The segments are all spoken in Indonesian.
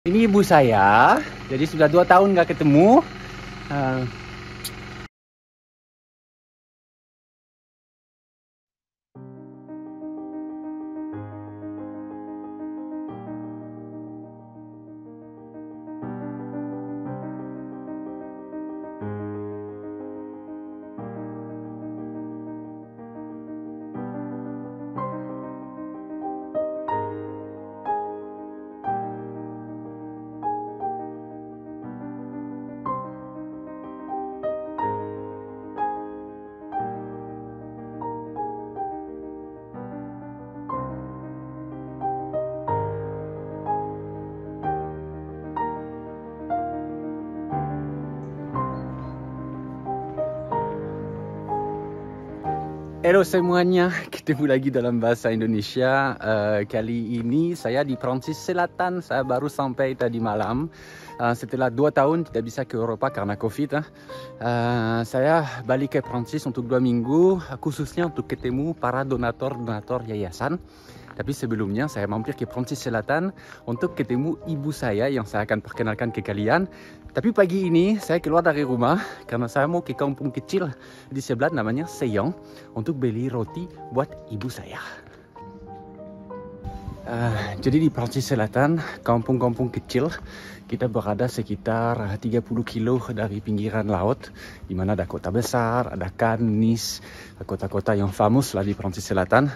Ini ibu saya, jadi sudah 2 tahun nggak ketemu. Eh, Halo semuanya, ketemu lagi dalam bahasa Indonesia. Kali ini saya di Prancis Selatan. Saya baru sampai tadi malam. Setelah 2 tahun tidak bisa ke Eropa karena Covid. Saya balik ke Prancis untuk 2 minggu, khususnya untuk ketemu para donator-donator yayasan. Tapi sebelumnya saya mampir ke Prancis Selatan untuk ketemu ibu saya yang saya akan perkenalkan ke kalian. Tapi pagi ini saya keluar dari rumah karena saya mau ke kampung kecil di sebelah namanya Seyong untuk beli roti buat ibu saya. Jadi di Prancis Selatan, kampung-kampung kecil, kita berada sekitar 30 kilo dari pinggiran laut, di mana ada kota besar, ada Cannes, Nice, kota-kota yang famous lah di Prancis Selatan.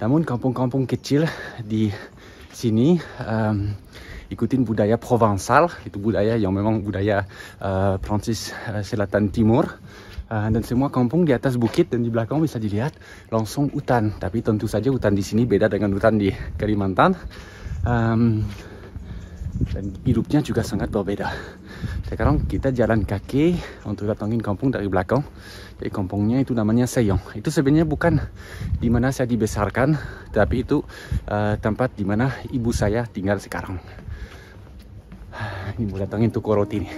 Namun kampung-kampung kecil di sini ikutin budaya Provençal, itu budaya yang memang budaya Prancis Selatan Timur. Dan semua kampung di atas bukit dan di belakang bisa dilihat langsung hutan. Tapi tentu saja hutan di sini beda dengan hutan di Kalimantan. Dan hidupnya juga sangat berbeda. Sekarang kita jalan kaki untuk datangin kampung dari belakang. Jadi kampungnya itu namanya Seyong. Itu sebenarnya bukan di mana saya dibesarkan, tapi itu tempat di mana ibu saya tinggal sekarang. Ini mau datangin toko roti nih.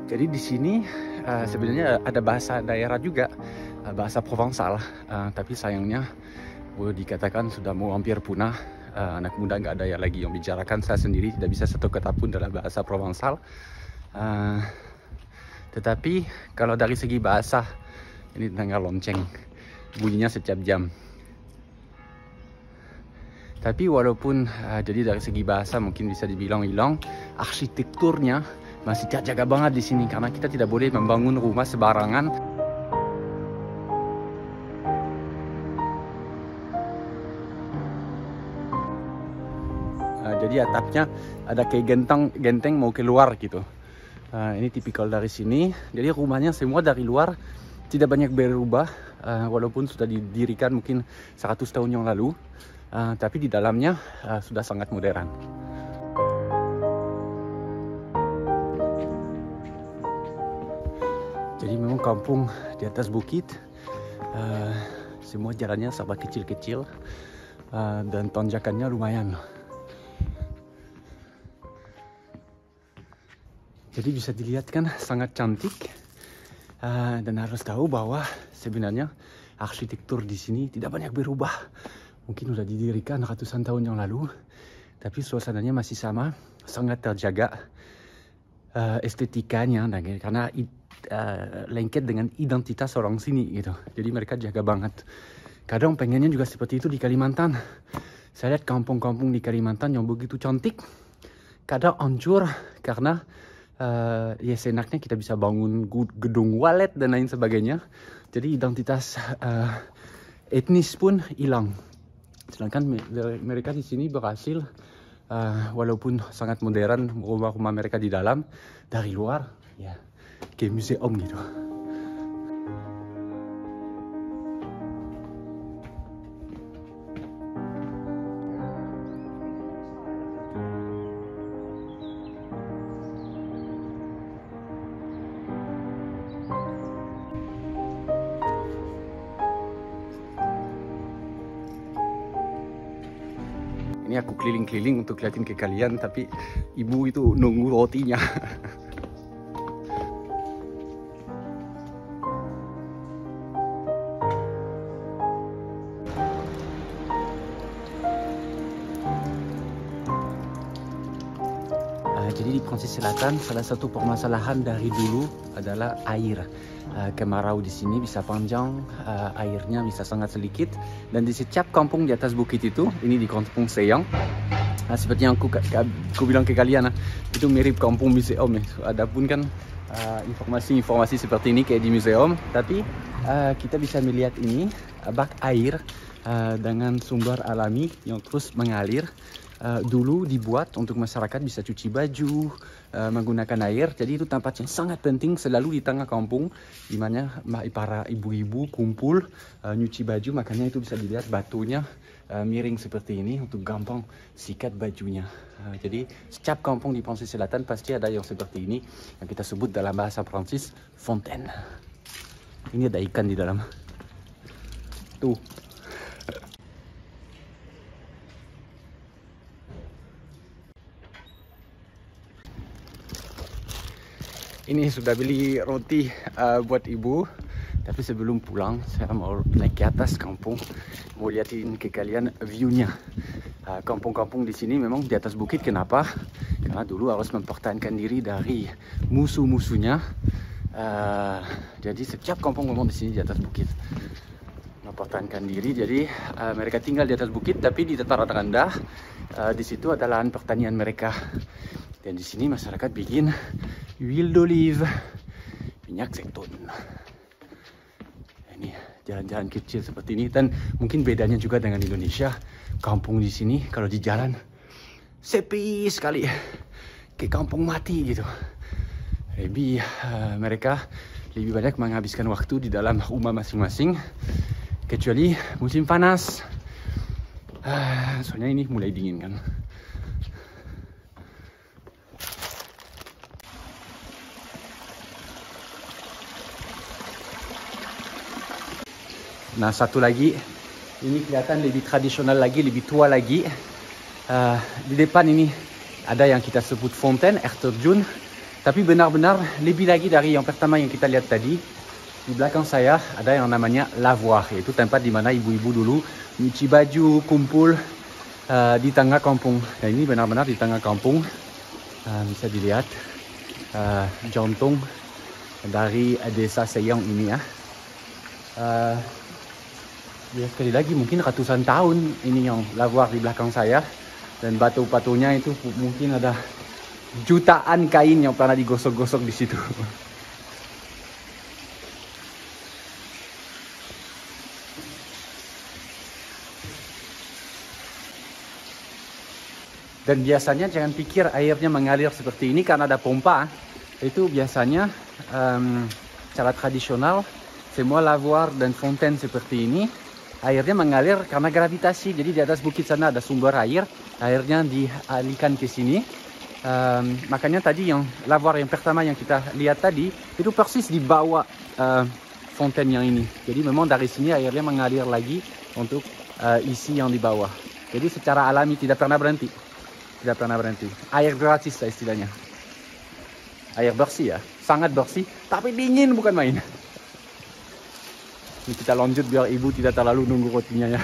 Jadi di sini sebenarnya ada bahasa daerah juga, bahasa Provençal, tapi sayangnya boleh dikatakan sudah mau hampir punah. Anak muda nggak ada ya lagi yang bicarakan. Saya sendiri tidak bisa satu kata pun dalam bahasa Provençal. Tetapi kalau dari segi bahasa, ini dengar lonceng, bunyinya setiap jam. Tapi walaupun jadi dari segi bahasa mungkin bisa dibilang hilang, arsitekturnya masih terjaga banget di sini karena kita tidak boleh membangun rumah sembarangan. Jadi atapnya ada kayak genteng mau keluar gitu. Ini tipikal dari sini. Jadi rumahnya semua dari luar tidak banyak berubah, walaupun sudah didirikan mungkin 100 tahun yang lalu. Tapi di dalamnya sudah sangat modern. Jadi memang kampung di atas bukit, semua jalannya serba kecil-kecil, dan tanjakannya lumayan. Jadi bisa dilihat kan sangat cantik, dan harus tahu bahwa sebenarnya arsitektur di sini tidak banyak berubah. Mungkin sudah didirikan ratusan tahun yang lalu, tapi suasananya masih sama, sangat terjaga estetikanya, karena lengket dengan identitas orang sini gitu. Jadi mereka jaga banget. Kadang pengennya juga seperti itu di Kalimantan. Saya lihat kampung-kampung di Kalimantan yang begitu cantik, kadang hancur karena ya senaknya kita bisa bangun gedung walet dan lain sebagainya. Jadi identitas etnis pun hilang. Sedangkan mereka di sini berhasil, walaupun sangat modern rumah-rumah mereka di dalam, dari luar ya kayak museum gitu. Ini aku keliling-keliling untuk liatin ke kalian, tapi ibu itu nunggu rotinya. Jadi di Prancis Selatan salah satu permasalahan dari dulu adalah air. Kemarau di sini bisa panjang, airnya bisa sangat sedikit. Dan di setiap kampung di atas bukit itu, ini di kampung Seyang, seperti yang aku bilang ke kalian, itu mirip kampung museum. Ada pun kan informasi-informasi seperti ini kayak di museum, tapi kita bisa melihat ini bak air dengan sumber alami yang terus mengalir. Dulu dibuat untuk masyarakat bisa cuci baju menggunakan air. Jadi itu tempat yang sangat penting selalu di tengah kampung, di mana para ibu-ibu kumpul nyuci baju. Makanya itu bisa dilihat batunya miring seperti ini untuk gampang sikat bajunya. Jadi setiap kampung di Prancis Selatan pasti ada yang seperti ini, yang kita sebut dalam bahasa Prancis fontaine. Ini ada ikan di dalam. Tuh. Ini sudah beli roti buat ibu. Tapi sebelum pulang, saya mau naik ke atas kampung. Mau liatin ke kalian view-nya. Kampung-kampung di sini memang di atas bukit. Kenapa? Karena dulu harus mempertahankan diri dari musuh-musuhnya. Jadi setiap kampung memang di sini di atas bukit mempertahankan diri. Jadi mereka tinggal di atas bukit, tapi di dataran rendah. Di situ ada lahan pertanian mereka. Dan di sini masyarakat bikin huile d'olive, minyak zaitun. Ini jalan-jalan kecil seperti ini, dan mungkin bedanya juga dengan Indonesia. Kampung di sini kalau di jalan sepi sekali, kayak kampung mati gitu. Mereka lebih banyak menghabiskan waktu di dalam rumah masing-masing, kecuali musim panas. Soalnya ini mulai dingin kan. Nah, satu lagi, ini kelihatan lebih tradisional lagi, lebih tua lagi. Di depan ini ada yang kita sebut fontaine, air terjun. Tapi benar-benar lebih lagi dari yang pertama yang kita lihat tadi. Di belakang saya ada yang namanya lavoir, yaitu tempat di mana ibu-ibu dulu nyuci baju, kumpul di tengah kampung. Dan ini benar-benar di tengah kampung. Bisa dilihat jantung dari desa Seyang ini ya. Ya sekali lagi mungkin ratusan tahun ini yang lavoir di belakang saya, dan batu-batunya itu mungkin ada jutaan kain yang pernah digosok-gosok di situ. Dan biasanya jangan pikir airnya mengalir seperti ini karena ada pompa. Itu biasanya cara tradisional, semua lavoir dan fontaine seperti ini airnya mengalir karena gravitasi. Jadi di atas bukit sana ada sumber air, airnya dialihkan ke sini. Makanya tadi yang lavoir yang pertama yang kita lihat tadi itu persis di bawah fontaine yang ini. Jadi memang dari sini airnya mengalir lagi untuk isi yang di bawah. Jadi secara alami tidak pernah berhenti, tidak pernah berhenti. Air gratis lah istilahnya. Air bersih ya, sangat bersih, tapi dingin bukan main. Ini kita lanjut biar ibu tidak terlalu nunggu rotinya ya.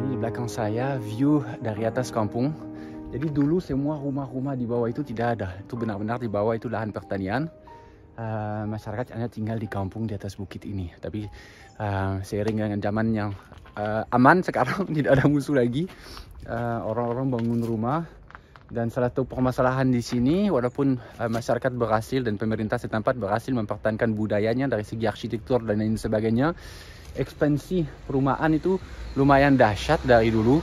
Ini di belakang saya view dari atas kampung. Jadi dulu semua rumah-rumah di bawah itu tidak ada. Itu benar-benar di bawah itu lahan pertanian. Masyarakat hanya tinggal di kampung di atas bukit ini. Tapi seiring dengan zaman yang aman sekarang, tidak ada musuh lagi, orang-orang bangun rumah. Dan salah satu permasalahan di sini, walaupun masyarakat berhasil dan pemerintah setempat berhasil mempertahankan budayanya dari segi arsitektur dan lain sebagainya, ekspansi perumahan itu lumayan dahsyat dari dulu.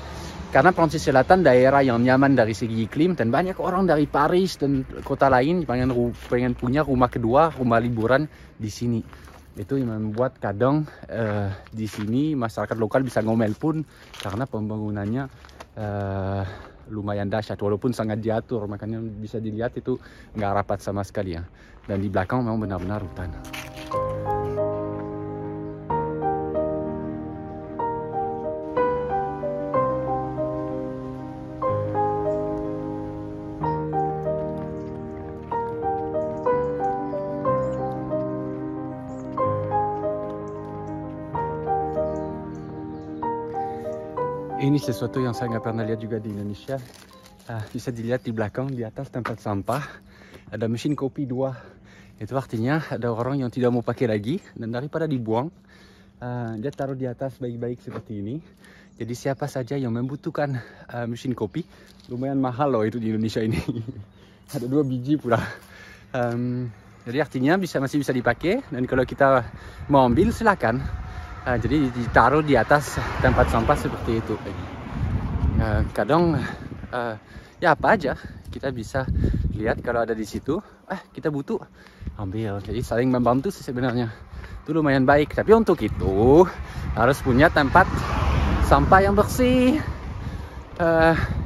Karena Prancis Selatan daerah yang nyaman dari segi iklim, dan banyak orang dari Paris dan kota lain pengen punya rumah kedua, rumah liburan di sini. Itu yang membuat kadang di sini masyarakat lokal bisa ngomel pun karena pembangunannya lumayan dahsyat, walaupun sangat diatur. Makanya bisa dilihat itu nggak rapat sama sekali ya. Dan di belakang memang benar-benar hutan. ini sesuatu yang saya nggak pernah lihat juga di Indonesia. Bisa dilihat di belakang, di atas tempat sampah ada mesin kopi 2. Itu artinya ada orang yang tidak mau pakai lagi, dan daripada dibuang, dia taruh di atas baik-baik seperti ini. Jadi siapa saja yang membutuhkan mesin kopi, lumayan mahal loh itu di Indonesia ini. Ada 2 biji pula. Jadi artinya masih bisa dipakai, dan kalau kita mau ambil silakan. Jadi ditaruh di atas tempat sampah seperti itu. Kadang ya apa aja kita bisa lihat kalau ada di situ, kita butuh ambil. Jadi saling membantu sih sebenarnya. Itu lumayan baik. Tapi untuk itu harus punya tempat sampah yang bersih.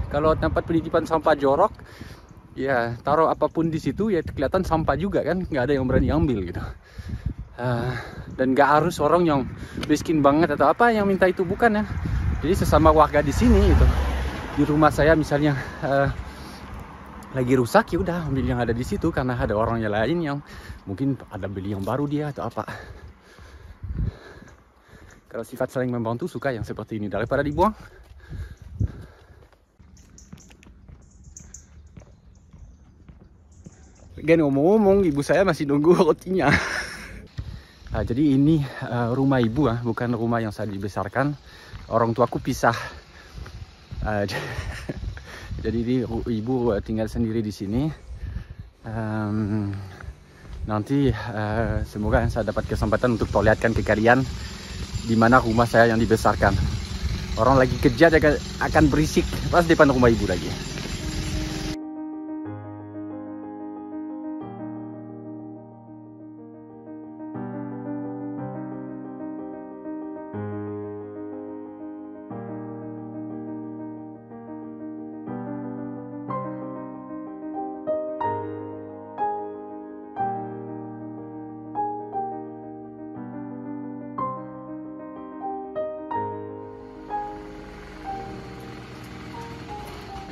Kalau tempat penitipan sampah jorok, ya taruh apapun di situ ya kelihatan sampah juga kan, nggak ada yang berani ambil gitu. Dan nggak harus orang yang miskin banget atau apa yang minta itu, bukan ya. Jadi sesama warga di sini itu, di rumah saya misalnya lagi rusak, ya udah ambil yang ada di situ, karena ada orang yang lain yang mungkin ada beli yang baru dia atau apa. Kalau sifat saling membantu, suka yang seperti ini daripada dibuang. Gen ngomong-ngomong, ibu saya masih nunggu rotinya. Jadi ini rumah ibu, bukan rumah yang saya dibesarkan. Orang tuaku pisah. Jadi ibu tinggal sendiri di sini. Nanti semoga saya dapat kesempatan untuk perlihatkan ke kalian di mana rumah saya yang dibesarkan. Orang lagi kerja akan berisik pas depan rumah ibu lagi.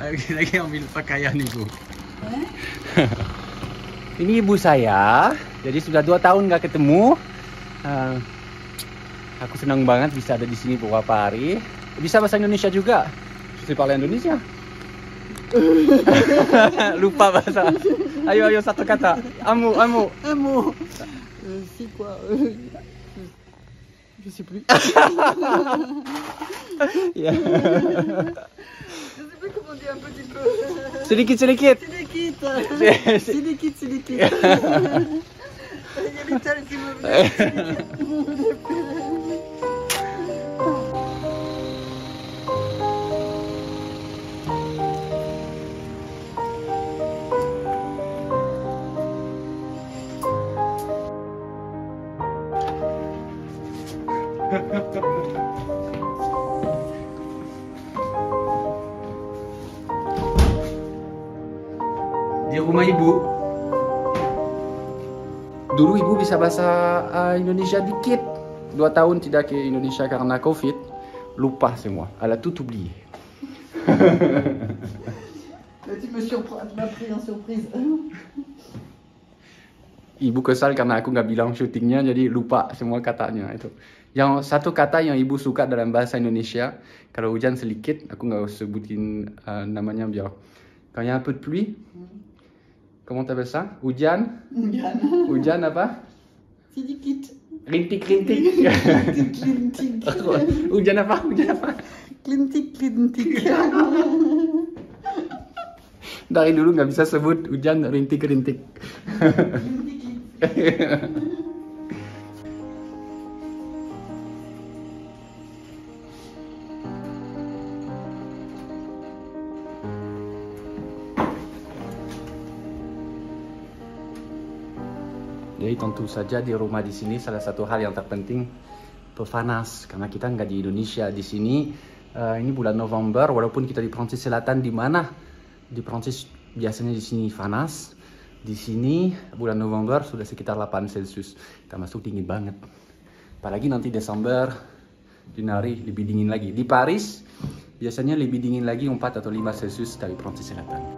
Lagi ambil pakaian ibu. Ini ibu saya, jadi sudah 2 tahun nggak ketemu. Aku senang banget bisa ada di sini beberapa hari. Bisa bahasa Indonesia juga. Parle Indonesia. Lupa bahasa. Ayo satu kata. Amu. C'est quoi Je sais plus. Ya. Je sais plus comment dire un petit peu. Sedikit. Sedikit. Il y a les tables qui me viennent. Di rumah ibu. Dulu ibu bisa bahasa Indonesia dikit. 2 tahun tidak ke Indonesia karena COVID. Lupa semua. Elle a tout oublié. Tu m'as pris en surprise. Ibu kesal karena aku nggak bilang syutingnya, jadi lupa semua katanya itu. Yang satu kata yang ibu suka dalam bahasa Indonesia, kalau hujan sedikit, aku nggak sebutin namanya biar. Quand il y a un peu de pluie, comment t'appelles ça? Hujan? Hujan apa? Sedikit. Rintik. Klintik. Hujan apa? Klintik. Dari dulu nggak bisa sebut hujan, rintik. Jadi tentu saja di rumah di sini salah satu hal yang terpenting panas, karena kita nggak di Indonesia. Di sini ini bulan November, walaupun kita di Prancis Selatan, di mana di Prancis biasanya di sini panas. Di sini bulan November sudah sekitar 8 Celcius. Kita masuk dingin banget. Apalagi nanti Desember, Januari lebih dingin lagi. Di Paris biasanya lebih dingin lagi 4 atau 5 Celcius dari Prancis Selatan.